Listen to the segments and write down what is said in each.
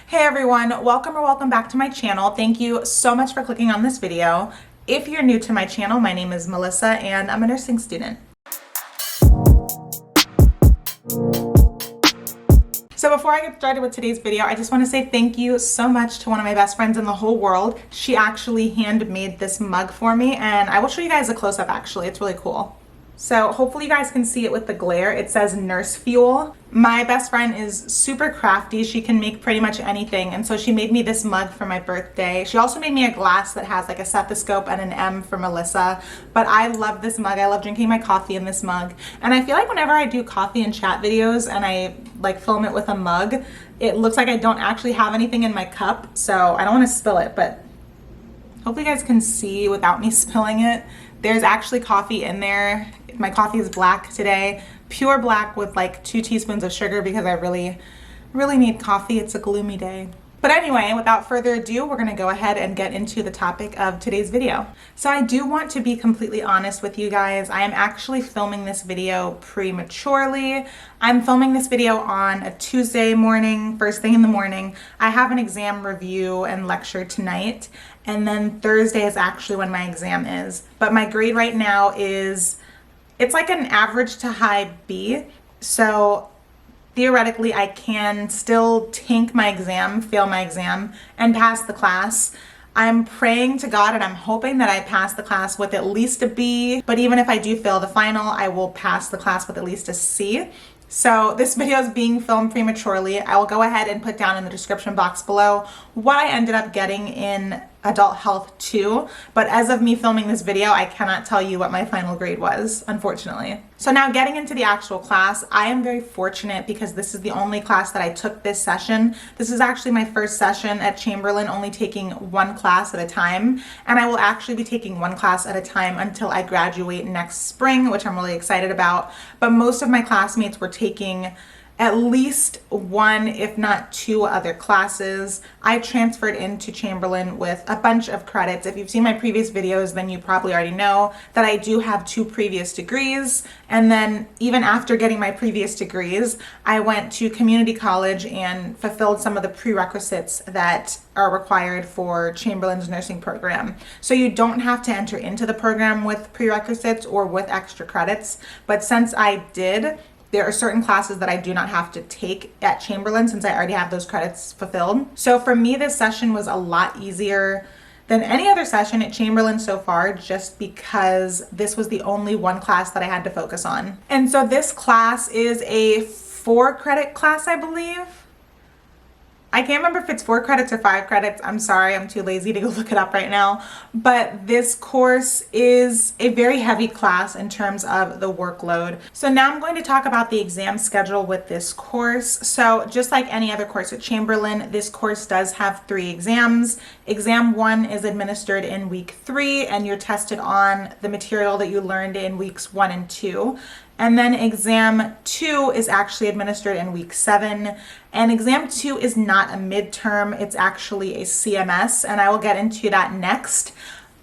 Hey everyone, welcome back to my channel. Thank you so much for clicking on this video. If you're new to my channel, my name is Melissa and I'm a nursing student. So before I get started with today's video, I just want to say thank you so much to one of my best friends in the whole world. She actually handmade this mug for me and I will show you guys a close-up actually. It's really cool. So hopefully you guys can see it with the glare. It says Nurse Fuel. My best friend is super crafty. She can make pretty much anything. And so she made me this mug for my birthday. She also made me a glass that has like a stethoscope and an M for Melissa. But I love this mug. I love drinking my coffee in this mug. And I feel like whenever I do coffee and chat videos and I like film it with a mug, it looks like I don't actually have anything in my cup. So I don't want to spill it, but hopefully you guys can see without me spilling it. There's actually coffee in there. My coffee is black today, pure black with like 2 teaspoons of sugar because I really need coffee. It's a gloomy day. But anyway, without further ado, we're gonna go ahead and get into the topic of today's video. So I do want to be completely honest with you guys. I am actually filming this video prematurely. I'm filming this video on a Tuesday morning, first thing in the morning. I have an exam review and lecture tonight, and then Thursday is actually when my exam is. But my grade right now is, it's like an average to high B. So theoretically, I can still tank my exam, fail my exam, and pass the class. I'm praying to God and I'm hoping that I pass the class with at least a B. But even if I do fail the final, I will pass the class with at least a C. So this video is being filmed prematurely. I will go ahead and put down in the description box below what I ended up getting in Adult Health 2, but as of me filming this video, I cannot tell you what my final grade was, unfortunately. So now getting into the actual class, I am very fortunate because this is the only class that I took this session. This is actually my first session at Chamberlain, only taking one class at a time, and I will actually be taking one class at a time until I graduate next spring, which I'm really excited about. But most of my classmates were taking at least one, if not 2 other classes. I transferred into Chamberlain with a bunch of credits. If you've seen my previous videos, then you probably already know that I do have 2 previous degrees. And then even after getting my previous degrees, I went to community college and fulfilled some of the prerequisites that are required for Chamberlain's nursing program. So you don't have to enter into the program with prerequisites or with extra credits. But since I did, there are certain classes that I do not have to take at Chamberlain since I already have those credits fulfilled. So for me, this session was a lot easier than any other session at Chamberlain so far, just because this was the only one class that I had to focus on. And so this class is a 4-credit class, I believe. I can't remember if it's 4 credits or 5 credits. I'm sorry, I'm too lazy to go look it up right now. But this course is a very heavy class in terms of the workload. So now I'm going to talk about the exam schedule with this course. So just like any other course at Chamberlain, this course does have 3 exams. Exam 1 is administered in week 3, and you're tested on the material that you learned in weeks 1 and 2. And then exam 2 is actually administered in week 7. And exam 2 is not a midterm, it's actually a CMS, and I will get into that next.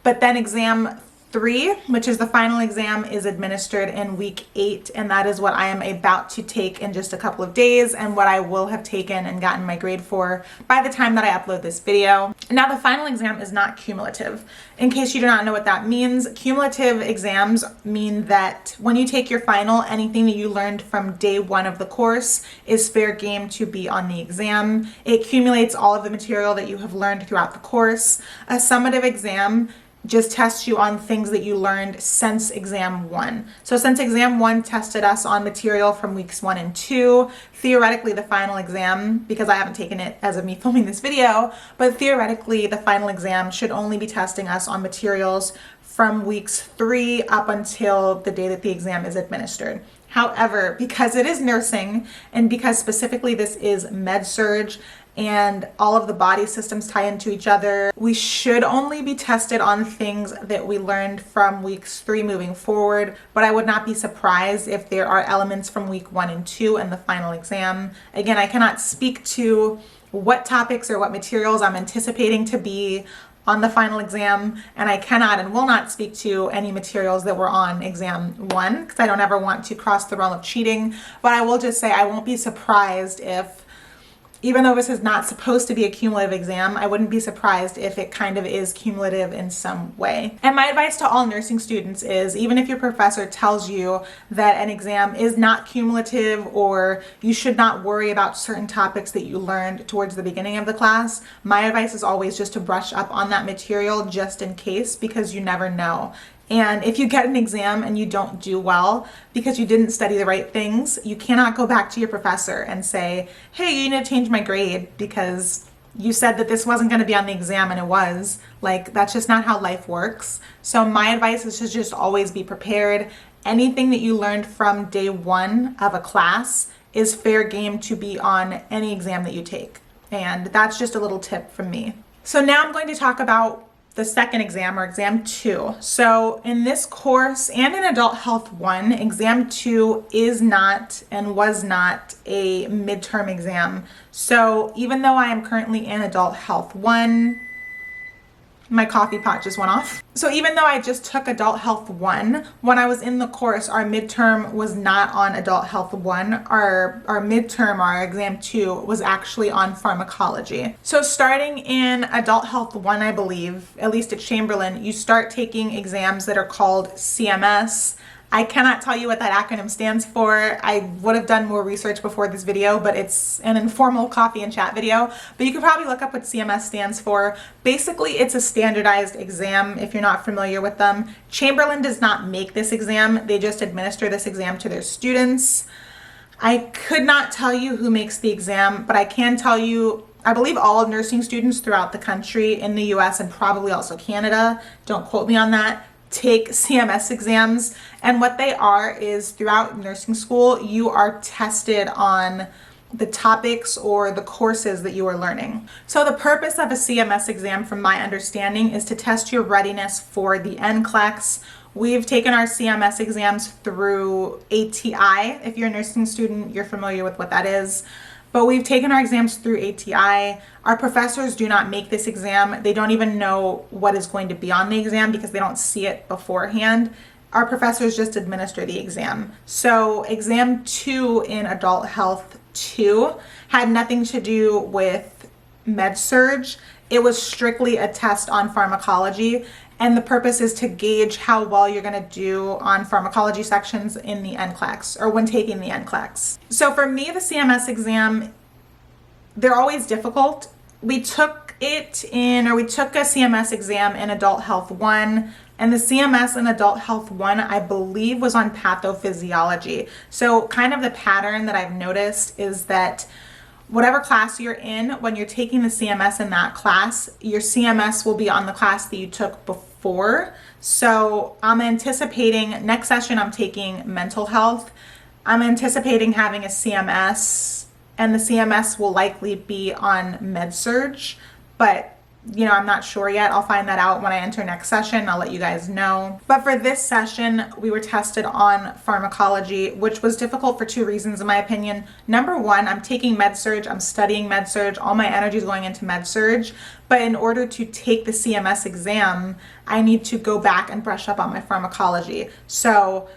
But then exam 3, which is the final exam, is administered in week 8, and that is what I am about to take in just a couple of days and what I will have taken and gotten my grade for by the time that I upload this video. Now the final exam is not cumulative. In case you do not know what that means, cumulative exams mean that when you take your final, anything that you learned from day 1 of the course is fair game to be on the exam. It accumulates all of the material that you have learned throughout the course. A summative exam just tests you on things that you learned since exam 1. So since exam 1 tested us on material from weeks 1 and 2, theoretically the final exam, because I haven't taken it as of me filming this video, but theoretically the final exam should only be testing us on materials from weeks 3 up until the day that the exam is administered. However, because it is nursing and because specifically this is med-surg, and all of the body systems tie into each other, we should only be tested on things that we learned from weeks 3 moving forward, but I would not be surprised if there are elements from week 1 and 2 in the final exam. Again, I cannot speak to what topics or what materials I'm anticipating to be on the final exam, and I cannot and will not speak to any materials that were on exam 1 because I don't ever want to cross the realm of cheating, but I will just say I won't be surprised if even though this is not supposed to be a cumulative exam, I wouldn't be surprised if it kind of is cumulative in some way. And my advice to all nursing students is, even if your professor tells you that an exam is not cumulative or you should not worry about certain topics that you learned towards the beginning of the class, my advice is always just to brush up on that material just in case, because you never know. And if you get an exam and you don't do well because you didn't study the right things, you cannot go back to your professor and say, hey, you need to change my grade because you said that this wasn't going to be on the exam and it was. Like, that's just not how life works. So my advice is to just always be prepared. Anything that you learned from day one of a class is fair game to be on any exam that you take. And that's just a little tip from me. So now I'm going to talk about the second exam, or exam 2. So in this course and in Adult Health 1, exam 2 is not and was not a midterm exam. So even though I am currently in Adult Health 1, my coffee pot just went off. So even though I just took Adult Health 1, when I was in the course, our midterm was not on Adult Health 1. Our midterm, our exam 2, was actually on pharmacology. So starting in Adult Health 1, I believe, at least at Chamberlain, you start taking exams that are called CMS. I cannot tell you what that acronym stands for. I would have done more research before this video, but it's an informal coffee and chat video. But you could probably look up what CMS stands for. Basically, it's a standardized exam if you're not familiar with them. Chamberlain does not make this exam. They just administer this exam to their students. I could not tell you who makes the exam, but I can tell you, I believe all nursing students throughout the country, in the US and probably also Canada, don't quote me on that, take CMS exams. And what they are is, throughout nursing school, you are tested on the topics or the courses that you are learning. So the purpose of a CMS exam, from my understanding, is to test your readiness for the NCLEX. We've taken our CMS exams through ATI. If you're a nursing student, you're familiar with what that is. But we've taken our exams through ATI. Our professors do not make this exam. They don't even know what is going to be on the exam because they don't see it beforehand. Our professors just administer the exam. So exam 2 in Adult Health 2 had nothing to do with med-surg. It was strictly a test on pharmacology. And the purpose is to gauge how well you're going to do on pharmacology sections in the NCLEX, or when taking the NCLEX. So for me, the CMS exam, they're always difficult. We took a CMS exam in Adult Health 1, and the CMS in Adult Health 1, I believe, was on pathophysiology. So kind of the pattern that I've noticed is that whatever class you're in, when you're taking the CMS in that class, your CMS will be on the class that you took before. So I'm anticipating next session I'm taking mental health. I'm anticipating having a CMS, and the CMS will likely be on med-surg, but I'm not sure yet. I'll find that out when I enter next session. I'll let you guys know. But for this session, we were tested on pharmacology, which was difficult for 2 reasons, in my opinion. Number 1, I'm taking med-surg. I'm studying med-surg. All my energy is going into med-surg. But in order to take the CMS exam, I need to go back and brush up on my pharmacology. So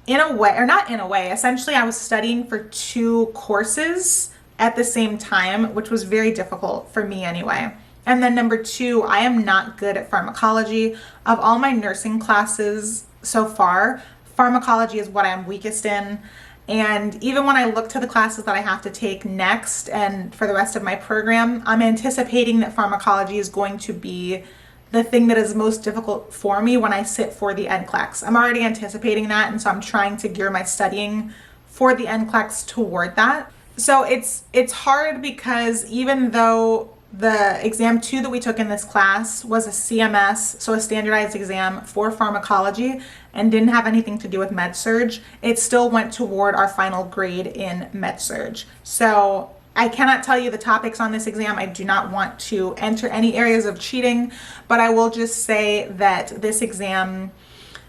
in a way, or not in a way, essentially I was studying for 2 courses at the same time, which was very difficult for me anyway. And then number 2, I am not good at pharmacology. Of all my nursing classes so far, pharmacology is what I'm weakest in. And even when I look to the classes that I have to take next and for the rest of my program, I'm anticipating that pharmacology is going to be the thing that is most difficult for me when I sit for the NCLEX. I'm already anticipating that, and so I'm trying to gear my studying for the NCLEX toward that. So it's hard because even though the exam 2 that we took in this class was a CMS, so a standardized exam for pharmacology, and didn't have anything to do with med-surg, it still went toward our final grade in med-surg. So I cannot tell you the topics on this exam. I do not want to enter any areas of cheating, but I will just say that this exam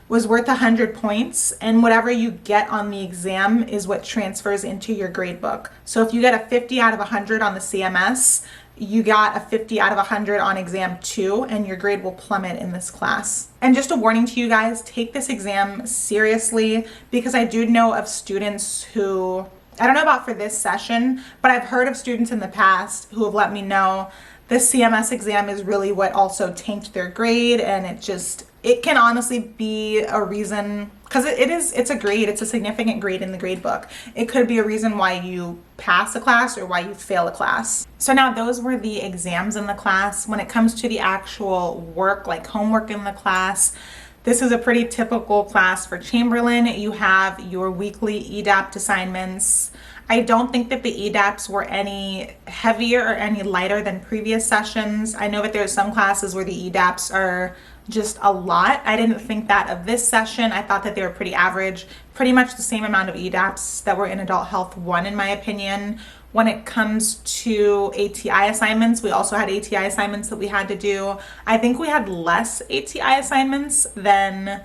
was worth 100 points, and whatever you get on the exam is what transfers into your grade book. So if you get a 50 out of 100 on the CMS, you got a 50 out of 100 on exam 2, and your grade will plummet in this class. And just a warning to you guys, take this exam seriously, because I do know of students who, I don't know about for this session, but I've heard of students in the past who have let me know the CMS exam is really what also tanked their grade, and it can honestly be a reason, because it's a grade, it's a significant grade in the grade book. It could be a reason why you pass a class or why you fail a class. So now those were the exams in the class. When it comes to the actual work, like homework in the class, this is a pretty typical class for Chamberlain. You have your weekly EDAPT assignments. I don't think that the EDAPTs were any heavier or any lighter than previous sessions. I know that there's some classes where the EDAPTs are just a lot. I didn't think that of this session. I thought that they were pretty average, pretty much the same amount of EDAPTs that were in Adult Health 1 in my opinion. When it comes to ATI assignments, we also had ATI assignments that we had to do. I think we had less ATI assignments than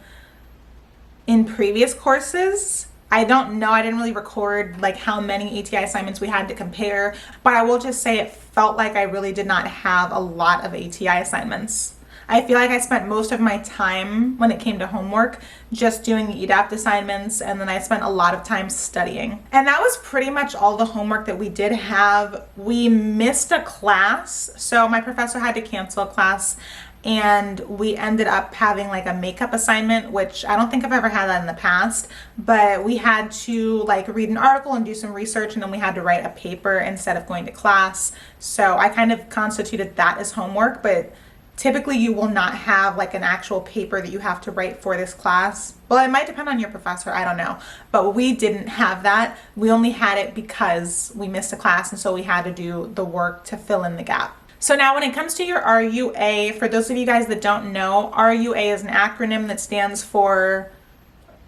in previous courses. I don't know, I didn't really record like how many ATI assignments we had to compare, but I will just say it felt like I really did not have a lot of ATI assignments. I feel like I spent most of my time when it came to homework just doing the EDAPT assignments, and then I spent a lot of time studying. And that was pretty much all the homework that we did have. We missed a class, so my professor had to cancel a class, and we ended up having like a makeup assignment, which I don't think I've ever had that in the past, but we had to like read an article and do some research, and then we had to write a paper instead of going to class. So I kind of constituted that as homework, but typically you will not have like an actual paper that you have to write for this class. Well, it might depend on your professor, I don't know, but we didn't have that. We only had it because we missed a class, and so we had to do the work to fill in the gap. So now when it comes to your RUA, for those of you guys that don't know, RUA is an acronym that stands for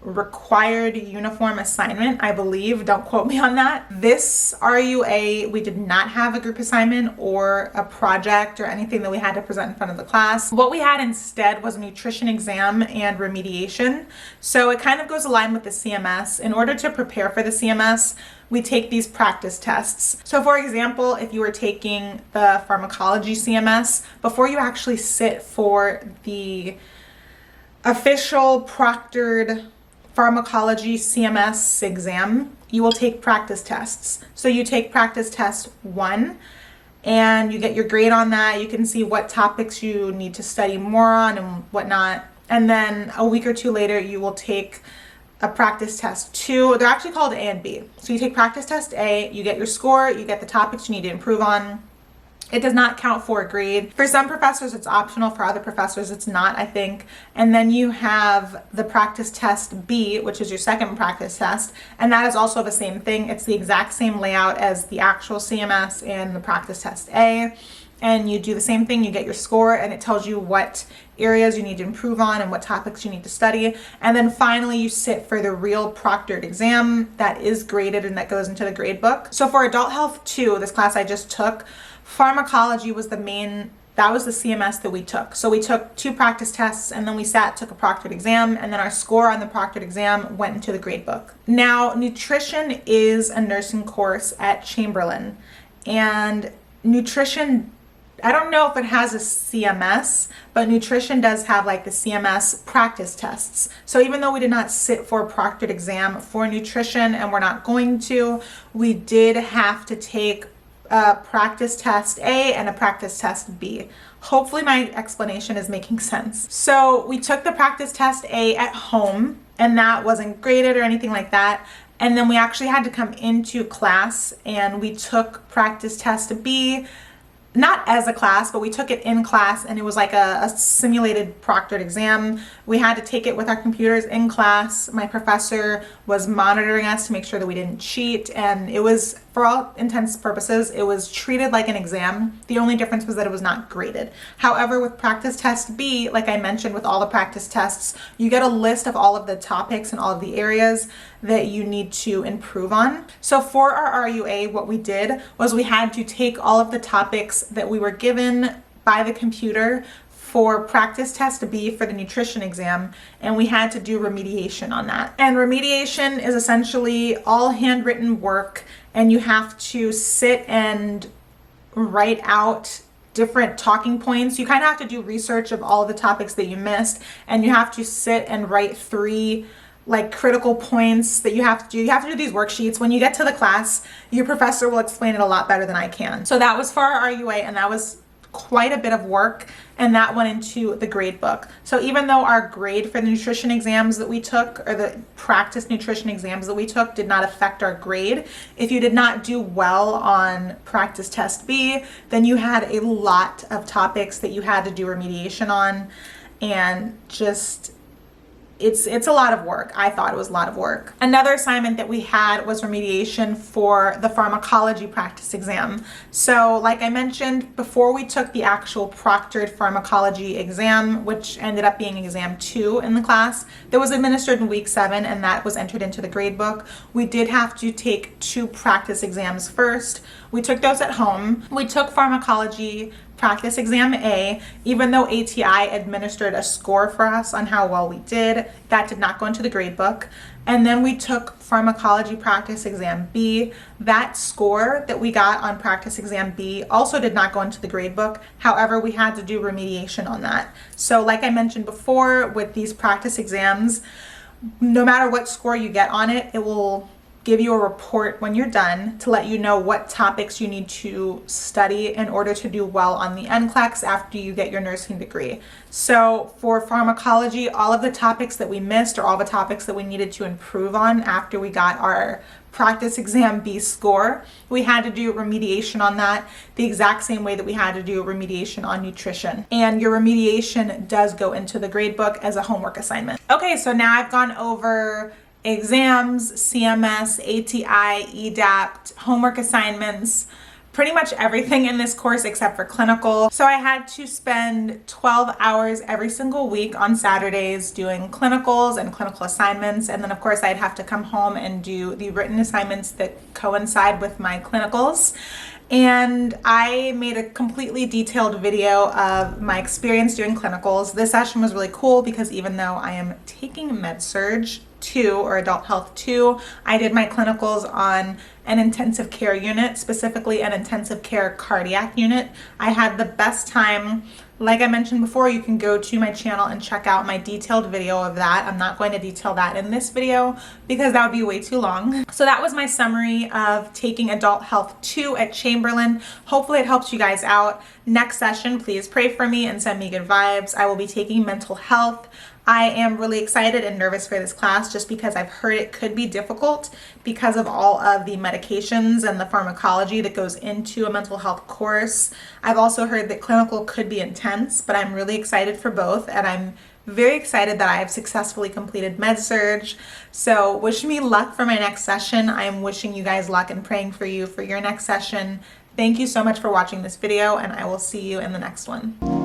Required Uniform Assignment, I believe. Don't quote me on that. This RUA, we did not have a group assignment or a project or anything that we had to present in front of the class. What we had instead was a nutrition exam and remediation. So it kind of goes aligned with the CMS. In order to prepare for the CMS, we take these practice tests. So for example, if you were taking the pharmacology CMS, before you actually sit for the official proctored pharmacology CMS exam, you will take practice tests. So you take practice test 1 and you get your grade on that. You can see what topics you need to study more on and whatnot. And then a week or two later, you will take a practice test 2. They're actually called A and B. So you take practice test A, you get your score, you get the topics you need to improve on. It does not count for a grade. For some professors, it's optional. For other professors, it's not, I think. And then you have the practice test B, which is your second practice test. And that is also the same thing. It's the exact same layout as the actual CMS and the practice test A. And you do the same thing. You get your score, and it tells you what areas you need to improve on and what topics you need to study. And then finally, you sit for the real proctored exam that is graded and that goes into the grade book. So for Adult Health 2, this class I just took, pharmacology was that was the CMS that we took. So we took 2 practice tests, and then we took a proctored exam, and then our score on the proctored exam went into the grade book. Now, nutrition is a nursing course at Chamberlain, and nutrition, I don't know if it has a CMS, but nutrition does have like the CMS practice tests. So even though we did not sit for a proctored exam for nutrition, and we're not going to, we did have to take a practice test A and a practice test B. Hopefully my explanation is making sense. So we took the practice test A at home, and that wasn't graded or anything like that. And then we actually had to come into class, and we took practice test B, not as a class, but we took it in class, and it was like a simulated proctored exam. We had to take it with our computers in class. My professor was monitoring us to make sure that we didn't cheat, and it was, for all intents and purposes, it was treated like an exam. The only difference was that it was not graded. However, with practice test B, like I mentioned with all the practice tests, you get a list of all of the topics and all of the areas that you need to improve on. So for our RUA, what we did was we had to take all of the topics that we were given by the computer for practice test B for the nutrition exam, and we had to do remediation on that. And remediation is essentially all handwritten work, and you have to sit and write out different talking points. You kind of have to do research of all of the topics that you missed, and you have to sit and write 3 like critical points that you have to do. You have to do these worksheets. When you get to the class, your professor will explain it a lot better than I can. So that was for our RUA, and that was quite a bit of work, and that went into the grade book. So even though our grade for the nutrition exams that we took, or the practice nutrition exams that we took, did not affect our grade, if you did not do well on practice test B, then you had a lot of topics that you had to do remediation on, and just it's a lot of work. I thought it was a lot of work. Another assignment that we had was remediation for the pharmacology practice exam. So like I mentioned, before we took the actual proctored pharmacology exam, which ended up being exam 2 in the class, that was administered in week 7, and that was entered into the grade book, we did have to take 2 practice exams first. We took those at home. We took pharmacology practice exam A. Even though ATI administered a score for us on how well we did, that did not go into the grade book. And then we took pharmacology practice exam B. That score that we got on practice exam B also did not go into the grade book. However, we had to do remediation on that. So like I mentioned before, with these practice exams, no matter what score you get on it, it will give you a report when you're done to let you know what topics you need to study in order to do well on the NCLEX after you get your nursing degree. So for pharmacology, all of the topics that we missed, or all the topics that we needed to improve on after we got our practice exam B score, we had to do remediation on that the exact same way that we had to do remediation on nutrition. And your remediation does go into the grade book as a homework assignment. Okay, so now I've gone over exams, CMS, ATI, EDAPT, homework assignments, pretty much everything in this course except for clinical. So I had to spend 12 hours every single week on Saturdays doing clinicals and clinical assignments. And then of course I'd have to come home and do the written assignments that coincide with my clinicals. And I made a completely detailed video of my experience doing clinicals. This session was really cool because even though I am taking Med-Surg 2 or Adult Health 2, I did my clinicals on an intensive care unit, specifically an intensive care cardiac unit. I had the best time. Like I mentioned before, you can go to my channel and check out my detailed video of that. I'm not going to detail that in this video because that would be way too long. So that was my summary of taking Adult Health 2 at Chamberlain. Hopefully it helps you guys out. Next session, please pray for me and send me good vibes. I will be taking mental health. I am really excited and nervous for this class just because I've heard it could be difficult because of all of the medications and the pharmacology that goes into a mental health course. I've also heard that clinical could be intense, but I'm really excited for both, and I'm very excited that I have successfully completed Med-Surg. So wish me luck for my next session. I am wishing you guys luck and praying for you for your next session. Thank you so much for watching this video, and I will see you in the next one.